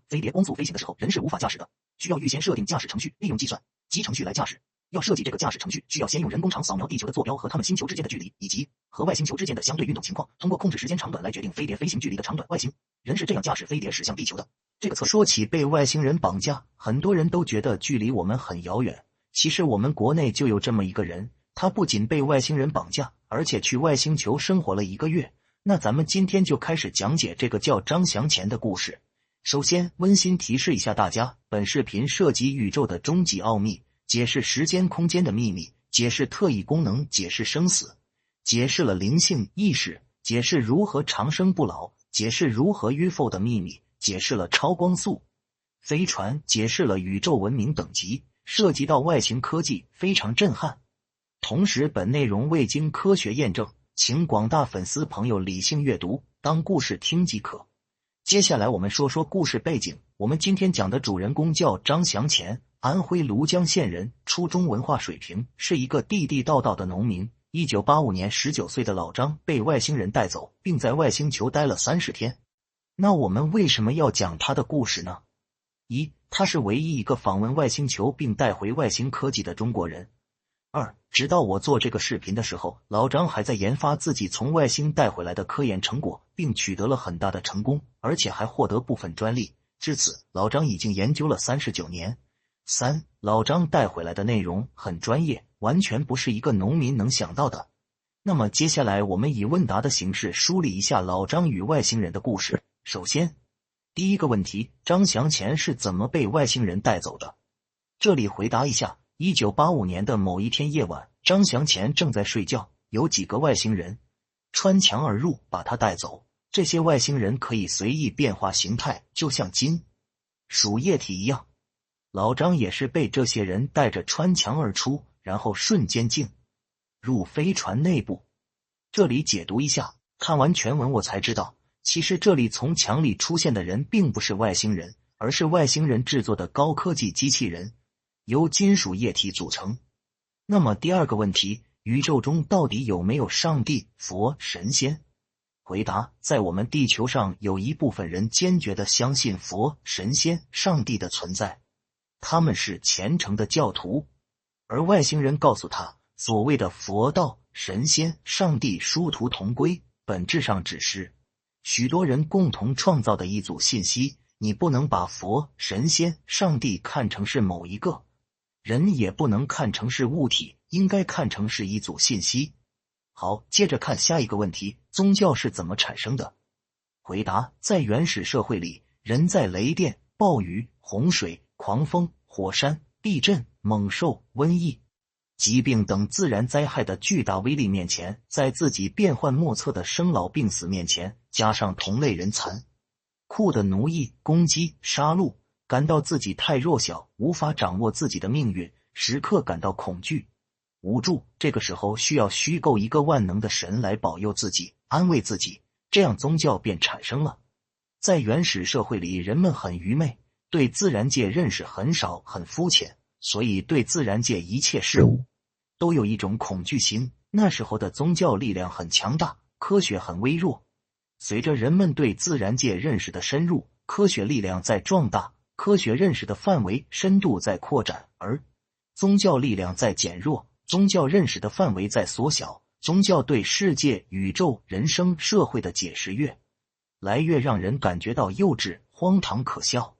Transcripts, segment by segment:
飞碟光速飞行的时候，人是无法驾驶的，需要预先设定驾驶程序，利用计算机程序来驾驶。要设计这个驾驶程序，需要先用人工场扫描地球的坐标和它们星球之间的距离，以及和外星球之间的相对运动情况，通过控制时间长短来决定飞碟飞行距离的长短。外星人是这样驾驶飞碟驶向地球的。这个说起被外星人绑架，很多人都觉得距离我们很遥远。其实我们国内就有这么一个人，他不仅被外星人绑架，而且去外星球生活了1个月。那咱们今天就开始讲解这个叫张祥前的故事。首先，温馨提示一下大家，本视频涉及宇宙的终极奥秘，解释时间空间的秘密，解释特异功能，解释生死，解释了灵性意识，解释如何长生不老，解释如何 UFO 的秘密，解释了超光速飞船，解释了宇宙文明等级，涉及到外星科技，非常震撼。同时，本内容未经科学验证，请广大粉丝朋友理性阅读，当故事听即可。接下来我们说说故事背景。我们今天讲的主人公叫张祥前，安徽庐江县人，初中文化水平，是一个地地道道的农民。1985年19岁的老张被外星人带走，并在外星球待了30天。那我们为什么要讲他的故事呢？一，他是唯一一个访问外星球并带回外星科技的中国人。二，直到我做这个视频的时候，老张还在研发自己从外星带回来的科研成果，并取得了很大的成功，而且还获得部分专利。至此，老张已经研究了39年。三，老张带回来的内容很专业，完全不是一个农民能想到的。那么接下来我们以问答的形式梳理一下老张与外星人的故事。首先，第一个问题，张祥前是怎么被外星人带走的？这里回答一下，1985年的某一天夜晚，张祥前正在睡觉，有几个外星人穿墙而入，把他带走。这些外星人可以随意变化形态，就像金属液体一样。老张也是被这些人带着穿墙而出，然后瞬间进入飞船内部。这里解读一下，看完全文我才知道，其实这里从墙里出现的人并不是外星人，而是外星人制作的高科技机器人，由金属液体组成。那么第二个问题，宇宙中到底有没有上帝、佛、神仙？回答，在我们地球上有一部分人坚决地相信佛、神仙、上帝的存在，他们是虔诚的教徒。而外星人告诉他，所谓的佛道、神仙、上帝殊途同归，本质上只是许多人共同创造的一组信息。你不能把佛、神仙、上帝看成是某一个人，也不能看成是物体，应该看成是一组信息。好，接着看下一个问题，宗教是怎么产生的？回答，在原始社会里，人在雷电、暴雨、洪水、狂风、火山、地震、猛兽、瘟疫、疾病等自然灾害的巨大威力面前，在自己变幻莫测的生老病死面前，加上同类人残酷的奴役、攻击、杀戮，感到自己太弱小，无法掌握自己的命运，时刻感到恐惧、无助。这个时候需要虚构一个万能的神来保佑自己、安慰自己，这样宗教便产生了。在原始社会里，人们很愚昧，对自然界认识很少，很肤浅，所以对自然界一切事物都有一种恐惧心。那时候的宗教力量很强大，科学很微弱。随着人们对自然界认识的深入，科学力量在壮大，科学认识的范围深度在扩展，而宗教力量在减弱，宗教认识的范围在缩小。宗教对世界、宇宙、人生、社会的解释越来越让人感觉到幼稚、荒唐、可笑。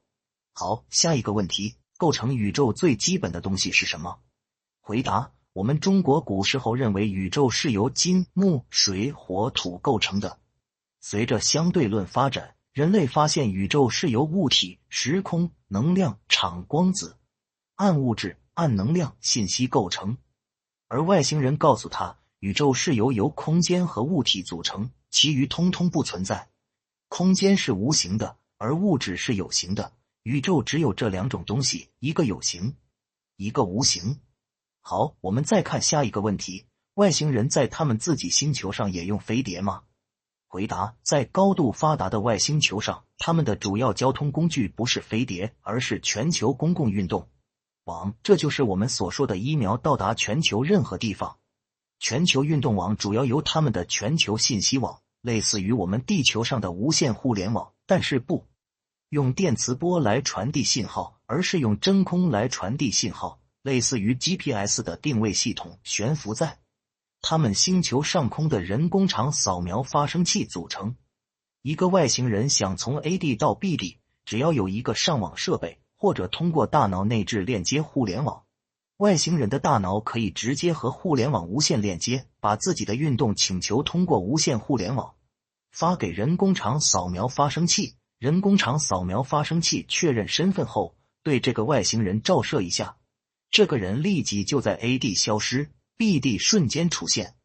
好，下一个问题，构成宇宙最基本的东西是什么？回答，我们中国古时候认为宇宙是由金、木、水、火、土构成的。随着相对论发展，人类发现宇宙是由物体、时空、能量场、光子、暗物质、暗能量、信息构成。而外星人告诉他，宇宙是由空间和物体组成，其余通通不存在。空间是无形的，而物质是有形的。宇宙只有这两种东西，一个有形，一个无形。好，我们再看下一个问题，外星人在他们自己星球上也用飞碟吗？回答，在高度发达的外星球上，他们的主要交通工具不是飞碟，而是全球公共运动网，这就是我们所说的疫苗到达全球任何地方。全球运动网主要由他们的全球信息网，类似于我们地球上的无线互联网，但是不用电磁波来传递信号，而是用真空来传递信号，类似于 GPS 的定位系统悬浮在他们星球上空的人工场扫描发生器组成。一个外星人想从 A 地到 B 地，只要有一个上网设备，或者通过大脑内置链接互联网，外星人的大脑可以直接和互联网无线链接，把自己的运动请求通过无线互联网发给人工场扫描发生器。人工场扫描发生器确认身份后，对这个外星人照射一下，这个人立即就在 A 地消失， B 地瞬间出现。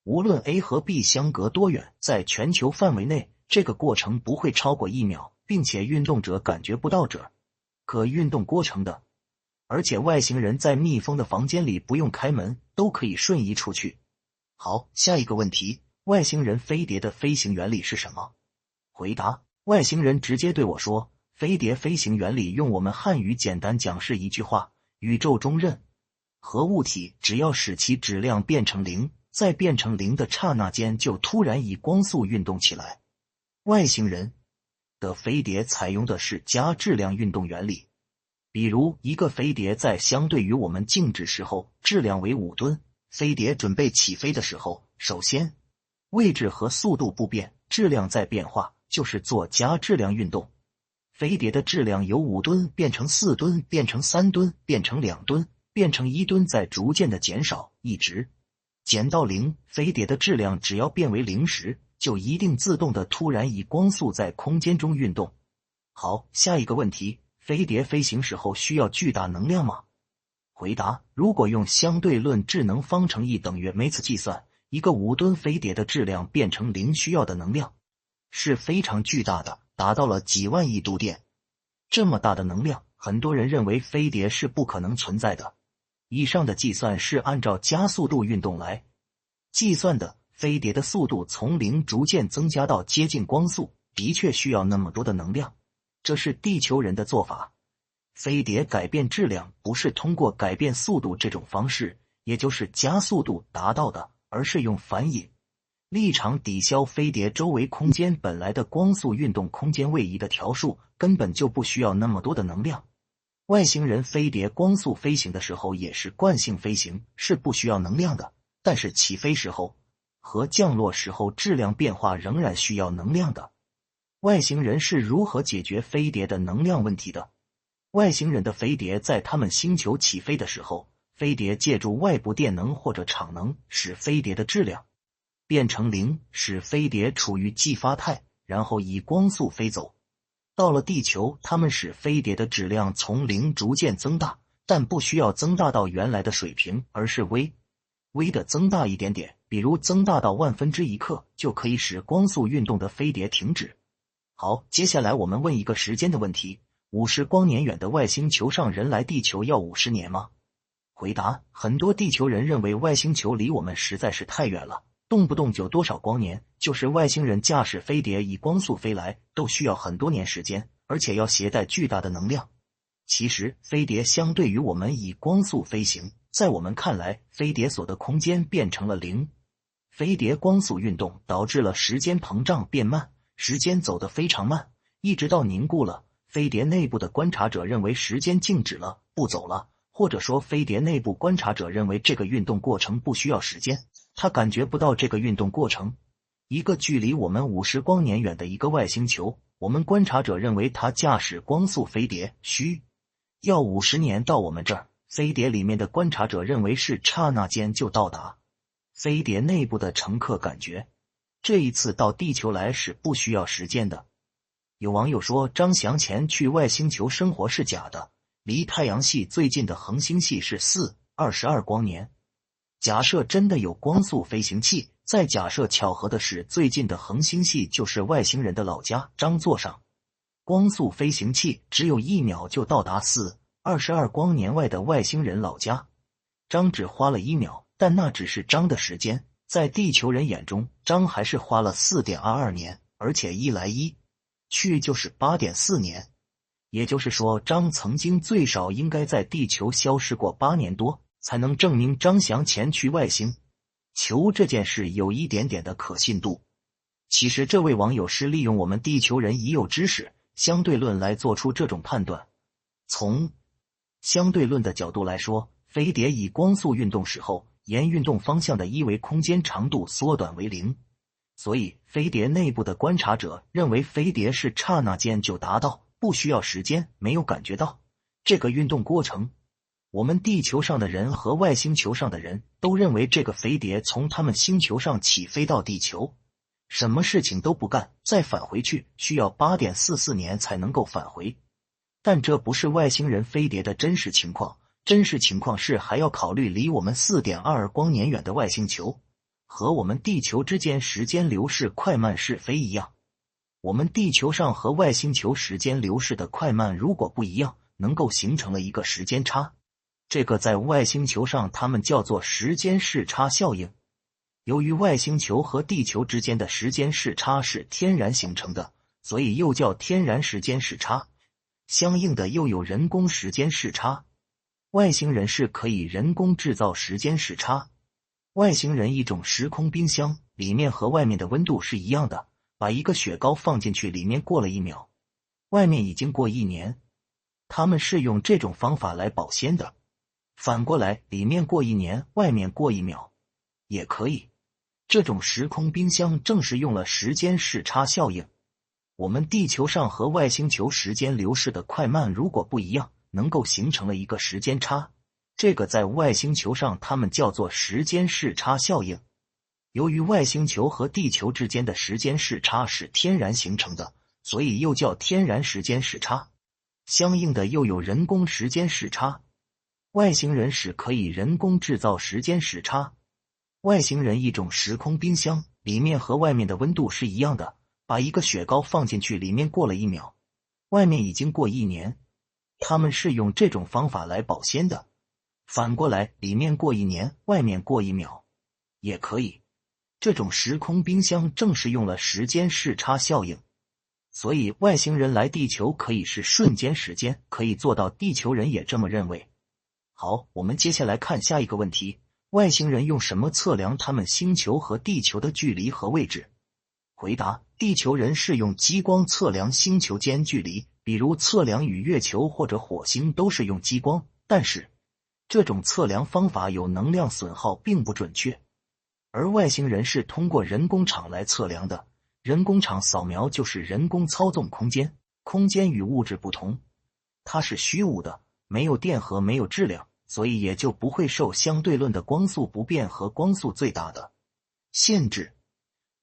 无论 A 和 B 相隔多远，在全球范围内，这个过程不会超过1秒，并且运动者感觉不到这个运动过程的。而且外星人在密封的房间里不用开门，都可以瞬移出去。好，下一个问题，外星人飞碟的飞行原理是什么？回答：外星人直接对我说，飞碟飞行原理用我们汉语简单讲是一句话：宇宙中任何物体只要使其质量变成0，在变成0的刹那间就突然以光速运动起来。外星人的飞碟采用的是加质量运动原理，比如一个飞碟在相对于我们静止时候质量为5吨，飞碟准备起飞的时候，首先位置和速度不变，质量在变化，就是做加质量运动。飞碟的质量由5吨变成4吨，变成3吨，变成2吨，变成1吨，再逐渐的减少，一直减到0。飞碟的质量只要变为0时，就一定自动的突然以光速在空间中运动。好，下一个问题，飞碟飞行时候需要巨大能量吗？回答：如果用相对论智能方程 E 等于 mc 计算，一个5吨飞碟的质量变成0需要的能量是非常巨大的，达到了几万亿度电。这么大的能量，很多人认为飞碟是不可能存在的。以上的计算是按照加速度运动来计算的，飞碟的速度从0逐渐增加到接近光速，的确需要那么多的能量，这是地球人的做法。飞碟改变质量不是通过改变速度这种方式，也就是加速度达到的，而是用反引力场抵消飞碟周围空间本来的光速运动空间位移的条数，根本就不需要那么多的能量。外星人飞碟光速飞行的时候也是惯性飞行，是不需要能量的，但是起飞时候和降落时候质量变化仍然需要能量的。外星人是如何解决飞碟的能量问题的？外星人的飞碟在他们星球起飞的时候，飞碟借助外部电能或者场能使飞碟的质量变成0，使飞碟处于继发态，然后以光速飞走。到了地球，他们使飞碟的质量从0逐渐增大，但不需要增大到原来的水平，而是微的增大一点点，比如增大到1/1000克，就可以使光速运动的飞碟停止。好，接下来我们问一个时间的问题，50光年远的外星球上人来地球要50年吗？回答：很多地球人认为外星球离我们实在是太远了，动不动就多少光年，就是外星人驾驶飞碟以光速飞来，都需要很多年时间，而且要携带巨大的能量。其实飞碟相对于我们以光速飞行，在我们看来，飞碟所的空间变成了0。飞碟光速运动导致了时间膨胀变慢，时间走得非常慢，一直到凝固了。飞碟内部的观察者认为时间静止了，不走了，或者说飞碟内部观察者认为这个运动过程不需要时间，他感觉不到这个运动过程。一个距离我们50光年远的一个外星球，我们观察者认为他驾驶光速飞碟需要50年到我们这儿，飞碟里面的观察者认为是刹那间就到达。飞碟内部的乘客感觉这一次到地球来是不需要时间的。有网友说张翔前去外星球生活是假的，离太阳系最近的恒星系是22光年。假设真的有光速飞行器，再假设巧合的是最近的恒星系就是外星人的老家，张坐上光速飞行器只有1秒就到达22光年外的外星人老家。张只花了1秒，但那只是张的时间，在地球人眼中，张还是花了 4.22 年，而且一来一去就是 8.4 年。也就是说，张曾经最少应该在地球消失过8年多，才能证明张翔前去外星球这件事有一点点的可信度。其实这位网友是利用我们地球人已有知识，相对论来做出这种判断。从相对论的角度来说，飞碟以光速运动时候，沿运动方向的一维空间长度缩短为0，所以飞碟内部的观察者认为飞碟是刹那间就达到，不需要时间，没有感觉到这个运动过程。我们地球上的人和外星球上的人都认为这个飞碟从他们星球上起飞到地球，什么事情都不干，再返回去需要8.44年才能够返回。但这不是外星人飞碟的真实情况，真实情况是还要考虑离我们 4.22 光年远的外星球，和我们地球之间时间流逝快慢是非一样。我们地球上和外星球时间流逝的快慢如果不一样，能够形成了一个时间差。这个在外星球上他们叫做时间视差效应。由于外星球和地球之间的时间视差是天然形成的，所以又叫天然时间视差。相应的又有人工时间视差。外星人是可以人工制造时间视差。外星人一种时空冰箱，里面和外面的温度是一样的，把一个雪糕放进去，里面过了1秒，外面已经过1年。他们是用这种方法来保鲜的。反过来，里面过1年，外面过1秒，也可以。这种时空冰箱正是用了时间视差效应。我们地球上和外星球时间流逝的快慢如果不一样，能够形成了一个时间差。这个在外星球上他们叫做时间视差效应。由于外星球和地球之间的时间视差是天然形成的，所以又叫天然时间视差。相应的又有人工时间视差。外星人是可以人工制造时间时差。外星人一种时空冰箱，里面和外面的温度是一样的，把一个雪糕放进去，里面过了1秒，外面已经过1年。他们是用这种方法来保鲜的。反过来，里面过1年，外面过1秒，也可以。这种时空冰箱正是用了时间视差效应。所以外星人来地球可以是瞬间时间，可以做到，地球人也这么认为。好，我们接下来看下一个问题，外星人用什么测量他们星球和地球的距离和位置？回答：地球人是用激光测量星球间距离，比如测量与月球或者火星都是用激光，但是这种测量方法有能量损耗，并不准确。而外星人是通过人工场来测量的，人工场扫描就是人工操纵空间，空间与物质不同，它是虚无的，没有电荷，没有质量，所以也就不会受相对论的光速不变和光速最大的限制，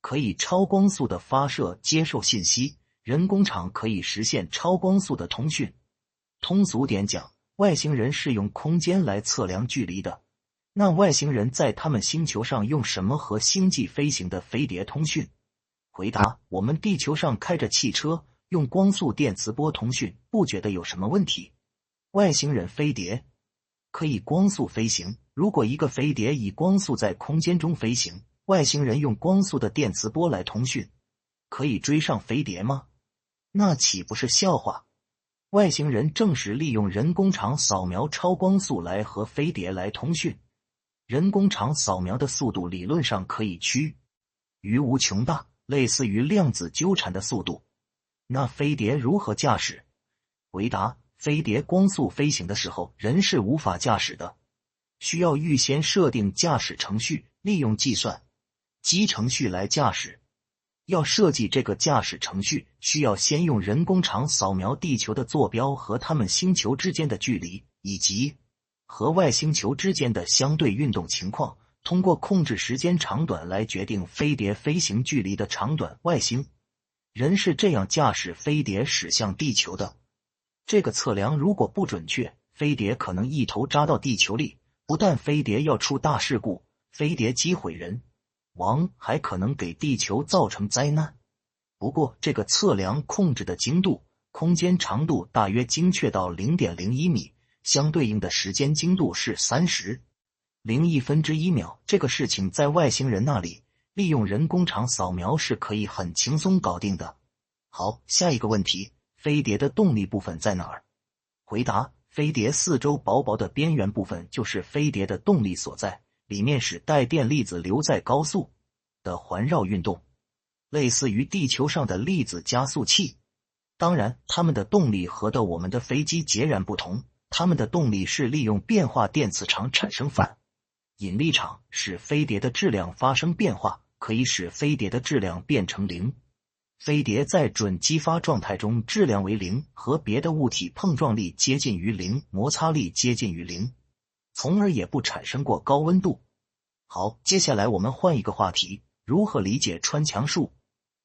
可以超光速的发射接受信息，人工场可以实现超光速的通讯。通俗点讲，外星人是用空间来测量距离的。那外星人在他们星球上用什么和星际飞行的飞碟通讯？回答：我们地球上开着汽车，用光速电磁波通讯，不觉得有什么问题。外星人飞碟可以光速飞行，如果一个飞碟以光速在空间中飞行，外星人用光速的电磁波来通讯，可以追上飞碟吗？那岂不是笑话？外星人正是利用人工场扫描超光速来和飞碟来通讯。人工场扫描的速度理论上可以趋于无穷大，类似于量子纠缠的速度。那飞碟如何驾驶？回答：飞碟光速飞行的时候，人是无法驾驶的，需要预先设定驾驶程序，利用计算机程序来驾驶。要设计这个驾驶程序，需要先用人工场扫描地球的坐标和它们星球之间的距离，以及和外星球之间的相对运动情况，通过控制时间长短来决定飞碟飞行距离的长短。外星人是这样驾驶飞碟驶向地球的。这个测量如果不准确，飞碟可能一头扎到地球里，不但飞碟要出大事故，飞碟击毁人亡，还可能给地球造成灾难。不过这个测量控制的精度，空间长度大约精确到 0.01 米，相对应的时间精度是30.01秒。这个事情在外星人那里，利用人工场扫描是可以很轻松搞定的。好，下一个问题，飞碟的动力部分在哪儿？回答：飞碟四周薄薄的边缘部分就是飞碟的动力所在，里面是带电粒子留在高速的环绕运动，类似于地球上的粒子加速器。当然，它们的动力和我们的飞机截然不同，它们的动力是利用变化电磁场产生反引力场，使飞碟的质量发生变化，可以使飞碟的质量变成零。飞碟在准激发状态中质量为零，和别的物体碰撞力接近于零，摩擦力接近于零，从而也不产生过高温度。好，接下来我们换一个话题，如何理解穿墙术？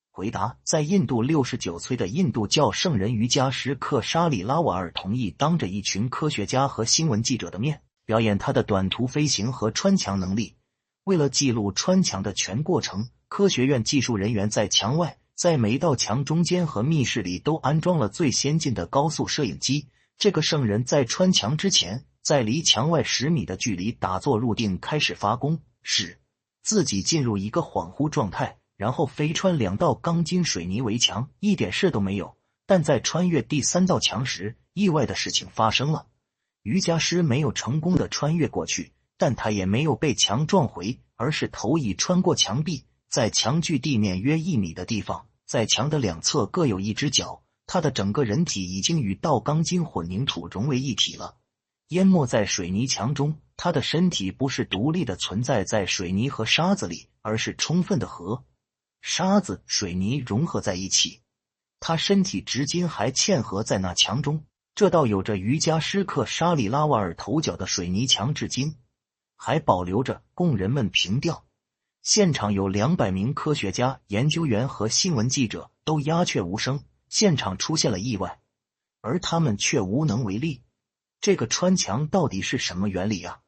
回答：在印度69岁的印度教圣人瑜伽师克沙里拉瓦尔同意当着一群科学家和新闻记者的面，表演他的短途飞行和穿墙能力。为了记录穿墙的全过程，科学院技术人员在墙外，在每道墙中间和密室里都安装了最先进的高速摄影机。这个圣人在穿墙之前，在离墙外10米的距离打坐入定，开始发功，使自己进入一个恍惚状态，然后飞穿2道钢筋水泥围墙，一点事都没有。但在穿越第3道墙时，意外的事情发生了。瑜伽师没有成功的穿越过去，但他也没有被墙撞回，而是头已穿过墙壁，在墙距地面约1米的地方，在墙的2侧各有一只脚，他的整个人体已经与道钢筋混凝土融为一体了，淹没在水泥墙中。他的身体不是独立的存在在水泥和沙子里，而是充分的和沙子、水泥融合在一起。他身体至今还嵌合在那墙中，这道有着瑜伽师克沙里拉瓦尔头脚的水泥墙至今还保留着，供人们凭吊。现场有200名科学家、研究员和新闻记者，都鸦雀无声。现场出现了意外，而他们却无能为力。这个穿墙到底是什么原理啊？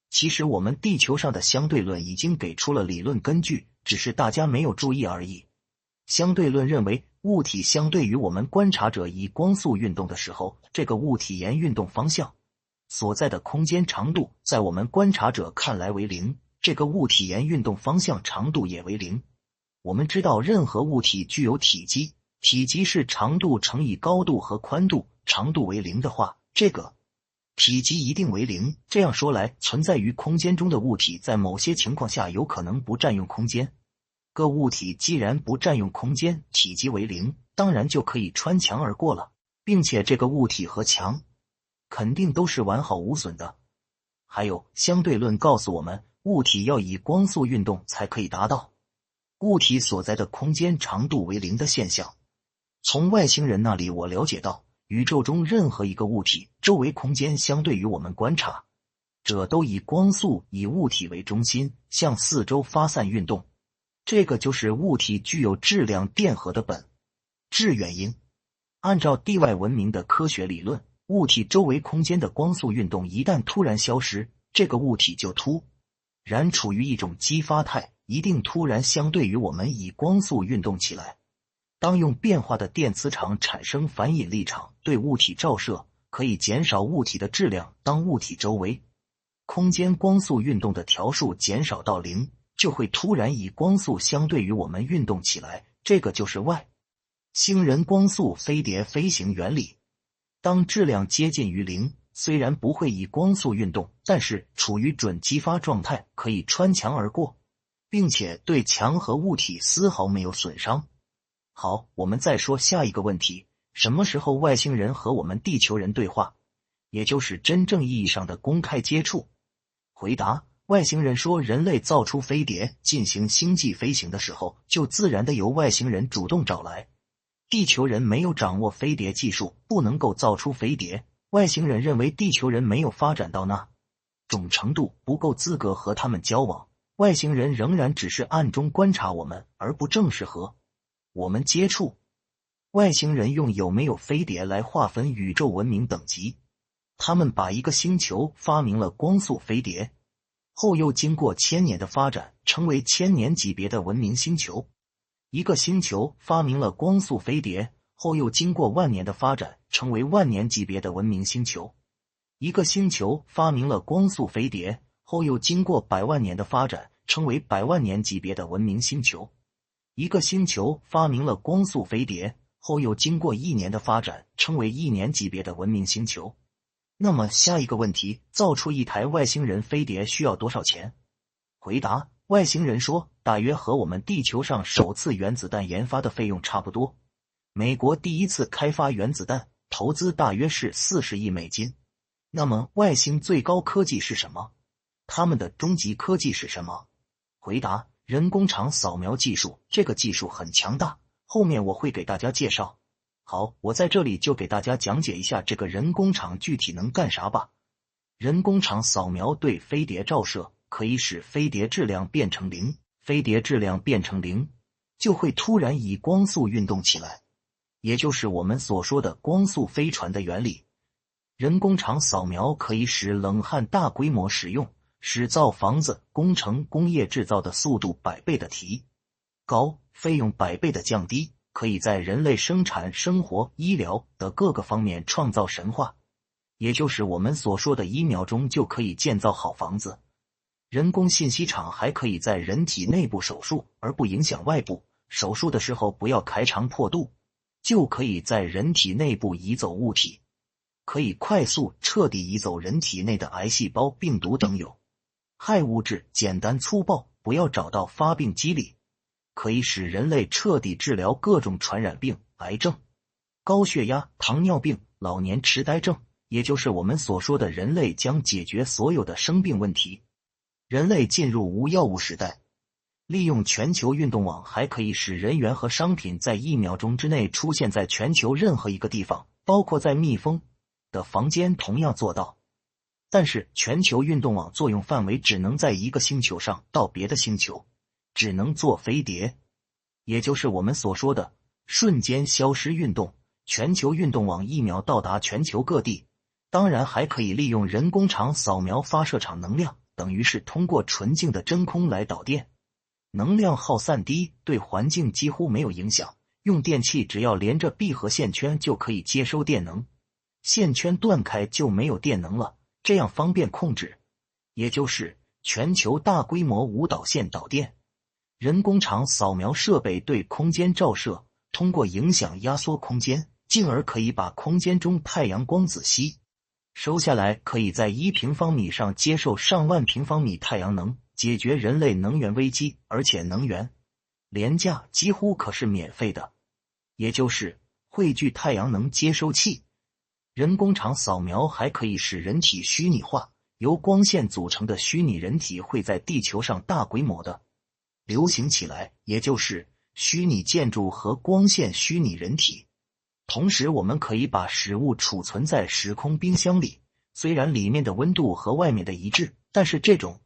其实我们地球上的相对论已经给出了理论根据，只是大家没有注意而已。相对论认为，物体相对于我们观察者以光速运动的时候，这个物体沿运动方向所在的空间长度在我们观察者看来为0，这个物体沿运动方向长度也为0。我们知道任何物体具有体积，体积是长度乘以高度和宽度，长度为0的话，这个体积一定为0。这样说来，存在于空间中的物体在某些情况下有可能不占用空间。个物体既然不占用空间，体积为0，当然就可以穿墙而过了，并且这个物体和墙肯定都是完好无损的。还有，相对论告诉我们，物体要以光速运动才可以达到物体所在的空间长度为0的现象。从外星人那里我了解到，宇宙中任何一个物体周围空间相对于我们观察者都以光速以物体为中心向四周发散运动，这个就是物体具有质量电荷的本质原因。按照地外文明的科学理论，物体周围空间的光速运动一旦突然消失，这个物体就突然处于一种激发态，一定突然相对于我们以光速运动起来。当用变化的电磁场产生反引力场对物体照射，可以减少物体的质量。当物体周围空间光速运动的条数减少到0，就会突然以光速相对于我们运动起来，这个就是外星人光速飞碟飞行原理。当质量接近于0，虽然不会以光速运动，但是处于准激发状态，可以穿墙而过，并且对墙和物体丝毫没有损伤。好，我们再说下一个问题，什么时候外星人和我们地球人对话，也就是真正意义上的公开接触？回答：外星人说，人类造出飞碟进行星际飞行的时候，就自然的由外星人主动找来。地球人没有掌握飞碟技术，不能够造出飞碟。外星人认为地球人没有发展到那种程度，不够资格和他们交往。外星人仍然只是暗中观察我们，而不正式和我们接触。外星人用有没有飞碟来划分宇宙文明等级。他们把一个星球发明了光速飞碟，后又经过1000年的发展，成为1000年级别的文明星球。一个星球发明了光速飞碟，后又经过10000年的发展，成为10000年级别的文明星球。一个星球发明了光速飞碟，后又经过100万年的发展，成为100万年级别的文明星球。一个星球发明了光速飞碟，后又经过1年的发展，成为1年级别的文明星球。那么下一个问题，造出一台外星人飞碟需要多少钱？回答：外星人说，大约和我们地球上首次原子弹研发的费用差不多。美国第一次开发原子弹，投资大约是40亿美金。那么外星最高科技是什么？他们的终极科技是什么？回答：人工肠扫描技术。这个技术很强大，后面我会给大家介绍。好，我在这里就给大家讲解一下这个人工肠具体能干啥吧。人工肠扫描对飞碟照射，可以使飞碟质量变成0，飞碟质量变成0，就会突然以光速运动起来，也就是我们所说的光速飞船的原理。人工肠扫描可以使冷焊大规模使用，使造房子、工程、工业制造的速度100倍的提高，费用100倍的降低，可以在人类生产、生活、医疗的各个方面创造神话，也就是我们所说的1秒钟就可以建造好房子。人工信息场还可以在人体内部手术，而不影响外部，手术的时候不要开肠破肚，就可以在人体内部移走物体，可以快速彻底移走人体内的癌细胞、病毒等有害物质，简单粗暴，不要找到发病机理，可以使人类彻底治疗各种传染病、癌症、高血压、糖尿病、老年痴呆症，也就是我们所说的人类将解决所有的生病问题。人类进入无药物时代，利用全球运动网还可以使人员和商品在1秒钟之内出现在全球任何一个地方，包括在密封的房间同样做到。但是全球运动网作用范围只能在一个星球上到别的星球，只能做飞碟，也就是我们所说的瞬间消失运动。全球运动网1秒到达全球各地，当然还可以利用人工肠扫描发射场能量，等于是通过纯净的真空来导电，能量耗散低，对环境几乎没有影响。用电器只要连着闭合线圈就可以接收电能，线圈断开就没有电能了，这样方便控制，也就是全球大规模无导线导电。人工肠扫描设备对空间照射，通过影响压缩空间，进而可以把空间中太阳光子吸收下来，可以在1平方米上接受上万平方米太阳能，解决人类能源危机，而且能源廉价，几乎可是免费的，也就是汇聚太阳能接收器。人工肠扫描还可以使人体虚拟化，由光线组成的虚拟人体会在地球上大规模的流行起来，也就是虚拟建筑和光线虚拟人体。同时我们可以把食物储存在时空冰箱里，虽然里面的温度和外面的一致，但是这种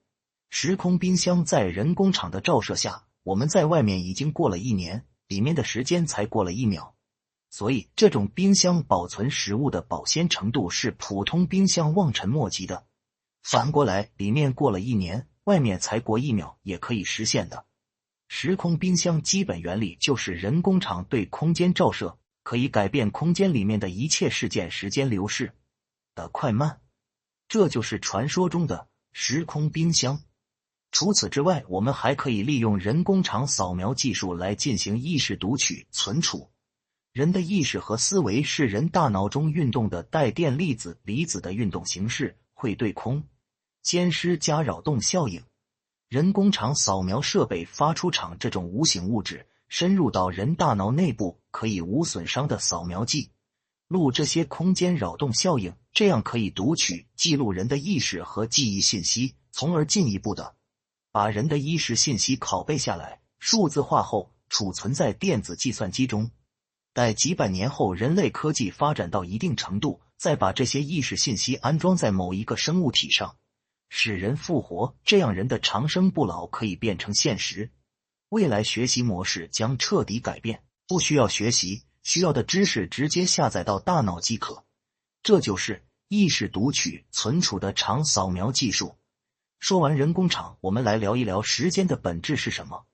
时空冰箱在人工肠的照射下，我们在外面已经过了1年，里面的时间才过了1秒，所以这种冰箱保存食物的保鲜程度是普通冰箱望尘莫及的。反过来，里面过了1年，外面才过1秒也可以实现的。时空冰箱基本原理就是人工肠对空间照射，可以改变空间里面的一切事件时间流逝的快慢，这就是传说中的时空冰箱。除此之外，我们还可以利用人工肠扫描技术来进行意识读取、存储。人的意识和思维是人大脑中运动的带电粒子、离子的运动形式，会对空间施加扰动效应。人工肠扫描设备发出场这种无形物质，深入到人大脑内部，可以无损伤的扫描记录这些空间扰动效应，这样可以读取、记录人的意识和记忆信息，从而进一步的把人的意识信息拷贝下来，数字化后储存在电子计算机中。待几百年后人类科技发展到一定程度，再把这些意识信息安装在某一个生物体上，使人复活，这样人的长生不老可以变成现实。未来学习模式将彻底改变，不需要学习，需要的知识直接下载到大脑即可。这就是意识读取、存储的肠扫描技术。说完人工肠，我们来聊一聊时间的本质是什么。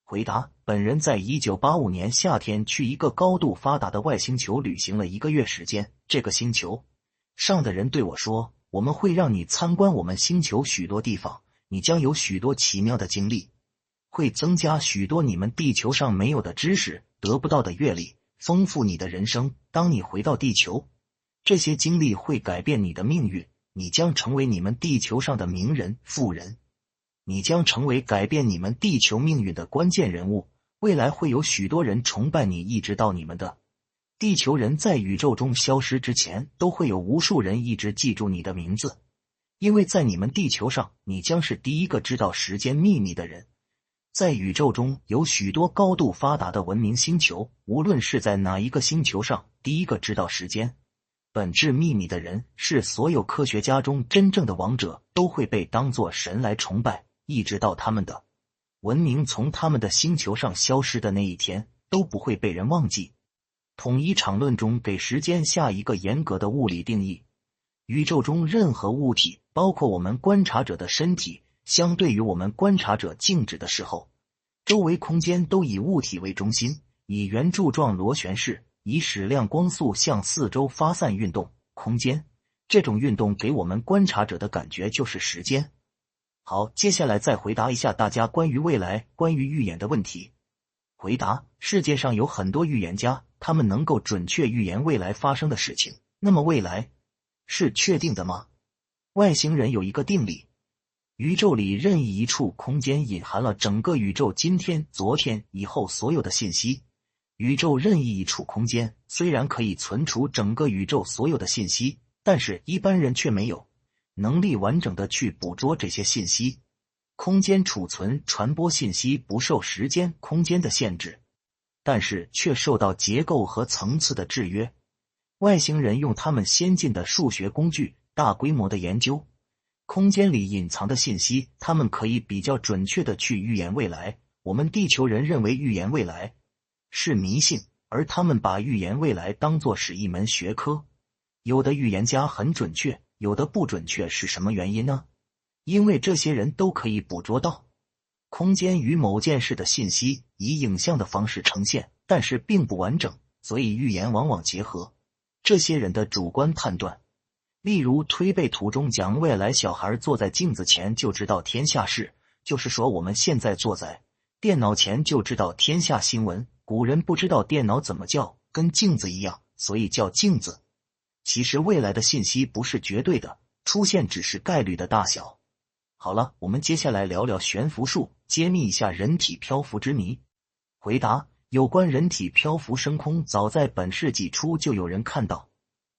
回答：本人在1985年夏天去一个高度发达的外星球旅行了1个月时间。这个星球上的人对我说，我们会让你参观我们星球许多地方，你将有许多奇妙的经历，会增加许多你们地球上没有的知识，得不到的阅历，丰富你的人生。当你回到地球，这些经历会改变你的命运，你将成为你们地球上的名人、富人，你将成为改变你们地球命运的关键人物。未来会有许多人崇拜你，一直到你们的地球人在宇宙中消失之前，都会有无数人一直记住你的名字，因为在你们地球上，你将是第一个知道时间秘密的人。在宇宙中有许多高度发达的文明星球，无论是在哪一个星球上，第一个知道时间本质秘密的人，是所有科学家中真正的王者，都会被当作神来崇拜，一直到他们的文明从他们的星球上消失的那一天，都不会被人忘记。统一场论中给时间下一个严格的物理定义，宇宙中任何物体，包括我们观察者的身体，相对于我们观察者静止的时候，周围空间都以物体为中心，以圆柱状螺旋式，以矢量光速向四周发散运动。空间这种运动给我们观察者的感觉就是时间。好，接下来再回答一下大家关于未来、关于预言的问题。回答：世界上有很多预言家，他们能够准确预言未来发生的事情。那么未来是确定的吗？外星人有一个定理，宇宙里任意一处空间隐含了整个宇宙今天、昨天、以后所有的信息。宇宙任意一处空间虽然可以存储整个宇宙所有的信息，但是一般人却没有能力完整的去捕捉这些信息。空间储存、传播信息不受时间、空间的限制，但是却受到结构和层次的制约。外星人用他们先进的数学工具，大规模的研究空间里隐藏的信息，他们可以比较准确的去预言未来。我们地球人认为预言未来是迷信，而他们把预言未来当作是一门学科。有的预言家很准确，有的不准确，是什么原因呢？因为这些人都可以捕捉到空间与某件事的信息，以影像的方式呈现，但是并不完整，所以预言往往结合这些人的主观判断。例如推背图中讲未来小孩坐在镜子前就知道天下事，就是说我们现在坐在电脑前就知道天下新闻。古人不知道电脑怎么叫，跟镜子一样，所以叫镜子。其实未来的信息不是绝对的，出现只是概率的大小。好了，我们接下来聊聊悬浮术，揭秘一下人体漂浮之谜。回答：有关人体漂浮升空，早在本世纪初就有人看到。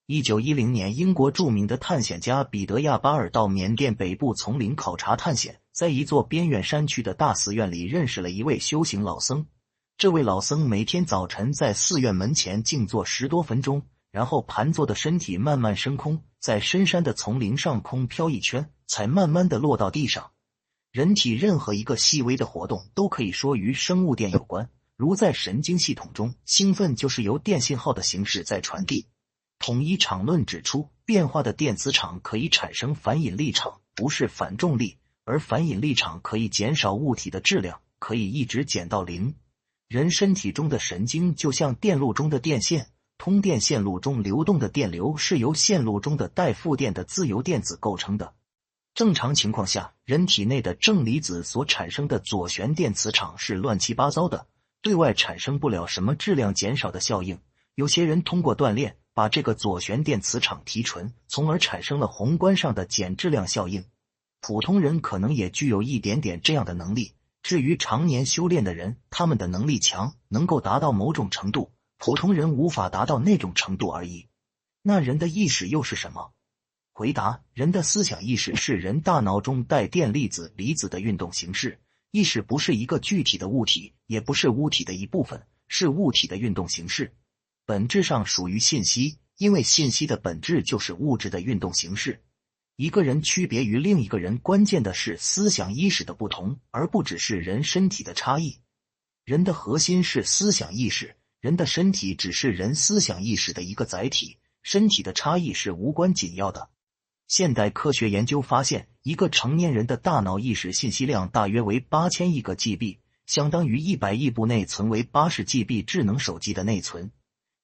1910年，英国著名的探险家彼得·亚巴尔到缅甸北部丛林考察探险，在一座边远山区的大寺院里认识了一位修行老僧。这位老僧每天早晨在寺院门前静坐10多分钟，然后盘坐的身体慢慢升空，在深山的丛林上空飘一圈，才慢慢地落到地上。人体任何一个细微的活动都可以说与生物电有关，如在神经系统中，兴奋就是由电信号的形式在传递。统一场论指出，变化的电磁场可以产生反引力场，不是反重力，而反引力场可以减少物体的质量，可以一直减到0。人身体中的神经就像电路中的电线，通电线路中流动的电流是由线路中的带负电的自由电子构成的。正常情况下，人体内的正离子所产生的左旋电磁场是乱七八糟的，对外产生不了什么质量减少的效应。有些人通过锻炼把这个左旋电磁场提纯，从而产生了宏观上的减质量效应。普通人可能也具有一点点这样的能力，至于常年修炼的人，他们的能力强，能够达到某种程度，普通人无法达到那种程度而已。那人的意识又是什么？回答：人的思想意识是人大脑中带电粒子、离子的运动形式。意识不是一个具体的物体，也不是物体的一部分，是物体的运动形式。本质上属于信息，因为信息的本质就是物质的运动形式。一个人区别于另一个人，关键的是思想意识的不同，而不只是人身体的差异。人的核心是思想意识，人的身体只是人思想意识的一个载体，身体的差异是无关紧要的。现代科学研究发现，一个成年人的大脑意识信息量大约为8000亿个 GB， 相当于100亿部内存为80 GB 智能手机的内存。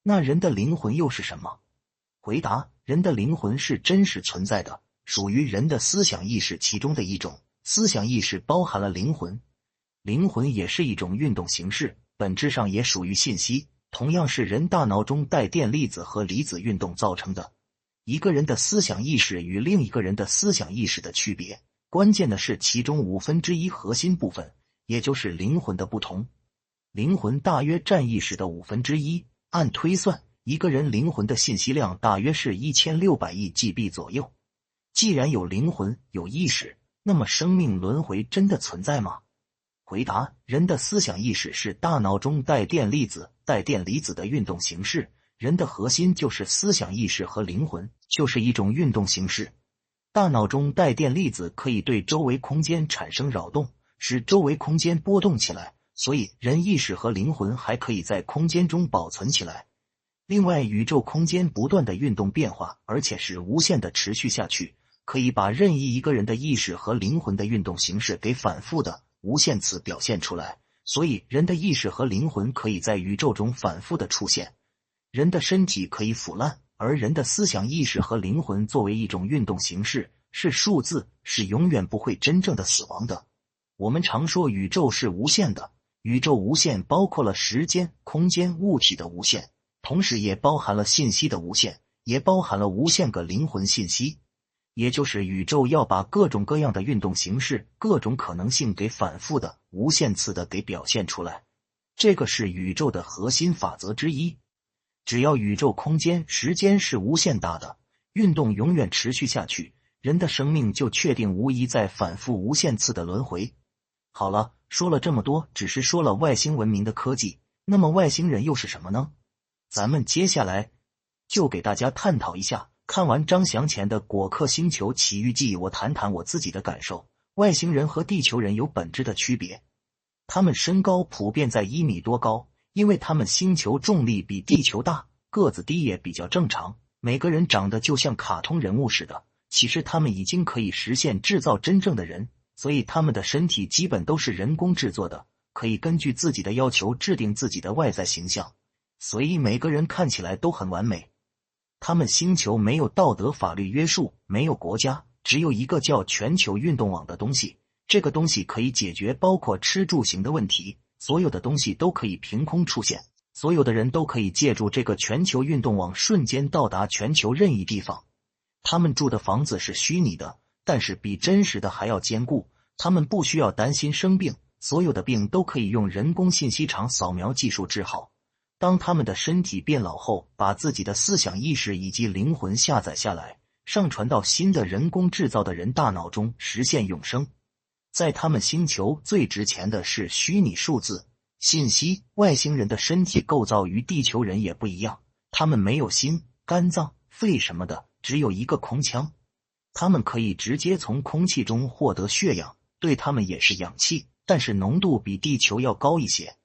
那人的灵魂又是什么？回答：人的灵魂是真实存在的，属于人的思想意识其中的一种。思想意识包含了灵魂，灵魂也是一种运动形式，本质上也属于信息，同样是人大脑中带电粒子和离子运动造成的。一个人的思想意识与另一个人的思想意识的区别，关键的是其中1/5核心部分，也就是灵魂的不同。灵魂大约占意识的1/5，按推算，一个人灵魂的信息量大约是1600亿 GB 左右。既然有灵魂，有意识，那么生命轮回真的存在吗？回答：人的思想意识是大脑中带电粒子、带电离子的运动形式，人的核心就是思想意识和灵魂，就是一种运动形式。大脑中带电粒子可以对周围空间产生扰动，使周围空间波动起来，所以人意识和灵魂还可以在空间中保存起来。另外，宇宙空间不断的运动变化，而且是无限的持续下去，可以把任意一个人的意识和灵魂的运动形式给反复的无限次表现出来，所以人的意识和灵魂可以在宇宙中反复的出现。人的身体可以腐烂，而人的思想意识和灵魂作为一种运动形式，是数字，是永远不会真正的死亡的。我们常说宇宙是无限的，宇宙无限包括了时间、空间、物体的无限，同时也包含了信息的无限，也包含了无限个灵魂信息。也就是宇宙要把各种各样的运动形式、各种可能性给反复的、无限次的给表现出来。这个是宇宙的核心法则之一。只要宇宙空间、时间是无限大的，运动永远持续下去，人的生命就确定无疑在反复无限次的轮回。好了，说了这么多，只是说了外星文明的科技，那么外星人又是什么呢？咱们接下来就给大家探讨一下。看完张祥前的《果壳星球奇遇记》，我谈谈我自己的感受。外星人和地球人有本质的区别，他们身高普遍在1米多高，因为他们星球重力比地球大，个子低也比较正常。每个人长得就像卡通人物似的，其实他们已经可以实现制造真正的人，所以他们的身体基本都是人工制作的，可以根据自己的要求制定自己的外在形象，所以每个人看起来都很完美。他们星球没有道德法律约束，没有国家，只有一个叫全球运动网的东西。这个东西可以解决包括吃住行的问题，所有的东西都可以凭空出现，所有的人都可以借助这个全球运动网瞬间到达全球任意地方。他们住的房子是虚拟的，但是比真实的还要坚固。他们不需要担心生病，所有的病都可以用人工信息场扫描技术治好。当他们的身体变老后，把自己的思想意识以及灵魂下载下来，上传到新的人工制造的人大脑中，实现永生。在他们星球最值钱的是虚拟数字信息。外星人的身体构造与地球人也不一样，他们没有心、肝脏、肺什么的，只有一个空腔。他们可以直接从空气中获得血氧，对他们也是氧气，但是浓度比地球要高一些。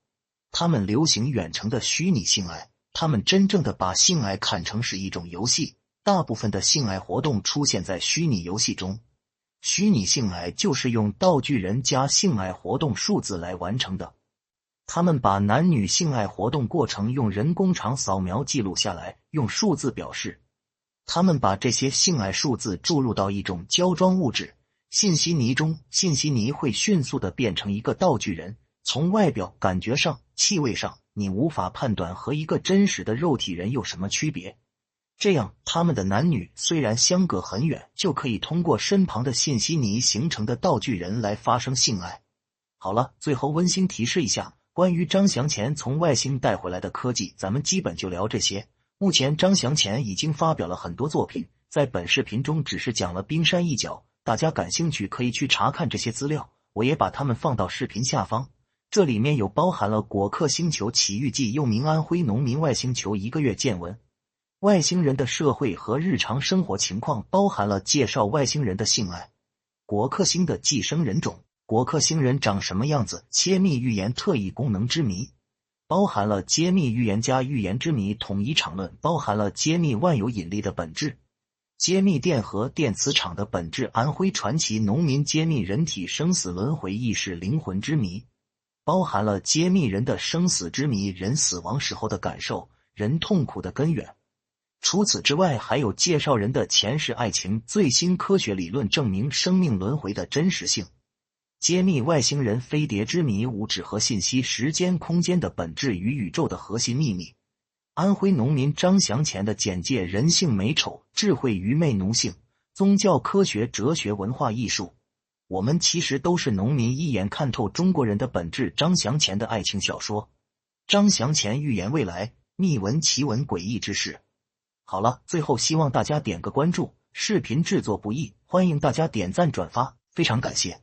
他们流行远程的虚拟性爱，他们真正的把性爱看成是一种游戏，大部分的性爱活动出现在虚拟游戏中。虚拟性爱就是用道具人加性爱活动数字来完成的。他们把男女性爱活动过程用人工场扫描记录下来，用数字表示。他们把这些性爱数字注入到一种胶装物质信息泥中，信息泥会迅速的变成一个道具人，从外表、感觉上、气味上，你无法判断和一个真实的肉体人有什么区别。这样，他们的男女虽然相隔很远，就可以通过身旁的信息泥形成的道具人来发生性爱。好了，最后温馨提示一下，关于张祥前从外星带回来的科技，咱们基本就聊这些。目前张祥前已经发表了很多作品，在本视频中只是讲了冰山一角，大家感兴趣可以去查看这些资料，我也把它们放到视频下方。这里面有包含了《果壳星球奇遇记》又名安徽农民外星球1个月见闻，外星人的社会和日常生活情况，包含了介绍外星人的性爱、果壳星的寄生人种、果壳星人长什么样子、揭秘预言特异功能之谜，包含了揭秘预言家预言之谜统一场论，包含了揭秘万有引力的本质，揭秘电荷电磁场的本质，安徽传奇农民揭秘人体生死轮回意识灵魂之谜，包含了揭秘人的生死之谜，人死亡时候的感受，人痛苦的根源。除此之外，还有介绍人的前世爱情，最新科学理论证明生命轮回的真实性，揭秘外星人飞碟之谜，无纸和信息、时间、空间的本质与宇宙的核心秘密。安徽农民张祥前的简介，人性美丑、智慧愚昧奴性、宗教科学哲学文化艺术。我们其实都是农民，一眼看透中国人的本质。张祥前的爱情小说，张祥前预言未来，秘闻奇闻诡异之事。好了，最后希望大家点个关注，视频制作不易，欢迎大家点赞转发，非常感谢。